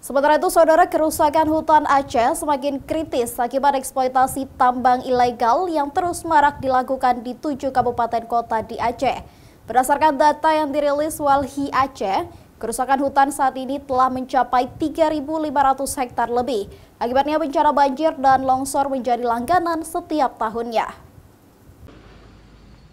Sementara itu, saudara, kerusakan hutan Aceh semakin kritis akibat eksploitasi tambang ilegal yang terus marak dilakukan di 7 kabupaten kota di Aceh. Berdasarkan data yang dirilis Walhi Aceh, kerusakan hutan saat ini telah mencapai 3.500 hektar lebih. Akibatnya bencana banjir dan longsor menjadi langganan setiap tahunnya.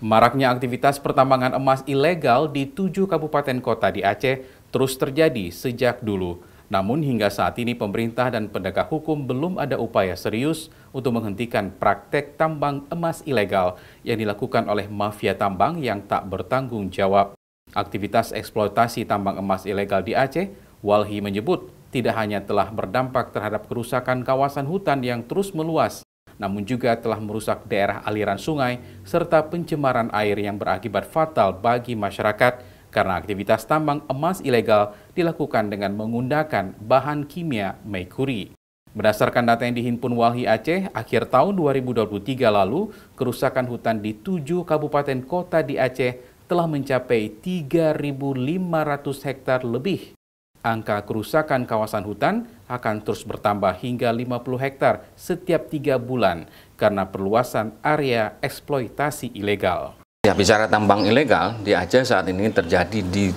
Maraknya aktivitas pertambangan emas ilegal di 7 kabupaten kota di Aceh terus terjadi sejak dulu. Namun hingga saat ini pemerintah dan penegak hukum belum ada upaya serius untuk menghentikan praktek tambang emas ilegal yang dilakukan oleh mafia tambang yang tak bertanggung jawab. Aktivitas eksploitasi tambang emas ilegal di Aceh, Walhi menyebut tidak hanya telah berdampak terhadap kerusakan kawasan hutan yang terus meluas, namun juga telah merusak daerah aliran sungai serta pencemaran air yang berakibat fatal bagi masyarakat karena aktivitas tambang emas ilegal dilakukan dengan menggunakan bahan kimia merkuri. Berdasarkan data yang dihimpun Walhi Aceh, akhir tahun 2023 lalu, kerusakan hutan di 7 kabupaten kota di Aceh telah mencapai 3.500 hektar lebih. Angka kerusakan kawasan hutan akan terus bertambah hingga 50 hektar setiap 3 bulan karena perluasan area eksploitasi ilegal. Ya, bicara tambang ilegal di Aceh saat ini terjadi di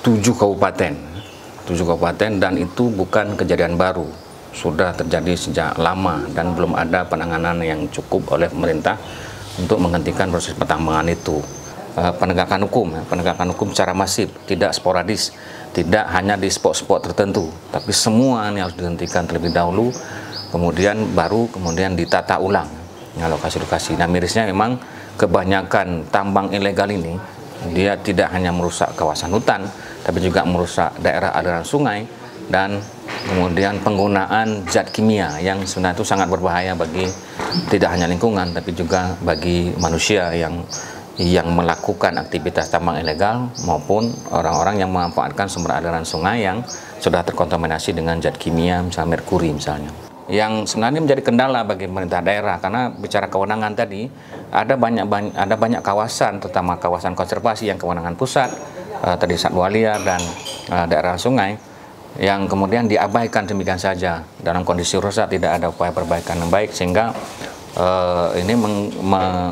7 kabupaten. 7 kabupaten dan itu bukan kejadian baru. Sudah terjadi sejak lama dan belum ada penanganan yang cukup oleh pemerintah untuk menghentikan proses pertambangan itu. Penegakan hukum secara masif, tidak sporadis, tidak hanya di spot-spot tertentu, tapi semua ini harus dihentikan terlebih dahulu, kemudian ditata ulang lokasi-lokasi. Nah, mirisnya memang kebanyakan tambang ilegal ini dia tidak hanya merusak kawasan hutan, tapi juga merusak daerah aliran sungai dan kemudian penggunaan zat kimia yang sebenarnya itu sangat berbahaya bagi tidak hanya lingkungan tapi juga bagi manusia yang melakukan aktivitas tambang ilegal maupun orang-orang yang memanfaatkan sumber aliran sungai yang sudah terkontaminasi dengan zat kimia, misalnya merkuri misalnya. Yang sebenarnya menjadi kendala bagi pemerintah daerah karena bicara kewenangan tadi ada banyak kawasan, terutama kawasan konservasi yang kewenangan pusat tadi Satwa Liar dan daerah sungai yang kemudian diabaikan demikian saja dalam kondisi rusak, tidak ada upaya perbaikan yang baik sehingga ini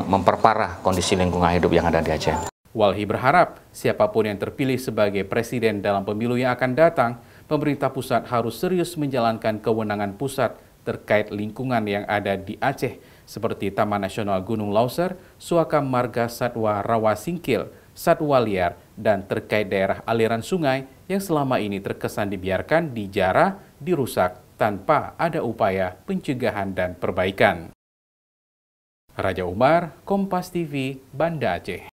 memperparah kondisi lingkungan hidup yang ada di Aceh. Walhi berharap siapapun yang terpilih sebagai presiden dalam pemilu yang akan datang, pemerintah pusat harus serius menjalankan kewenangan pusat terkait lingkungan yang ada di Aceh, seperti Taman Nasional Gunung Lauser, Suaka Marga Satwa Rawa Singkil, Satwa Liar, dan terkait daerah aliran sungai yang selama ini terkesan dibiarkan, dijarah, dirusak tanpa ada upaya pencegahan dan perbaikan. Raja Umar, Kompas TV, Banda Aceh.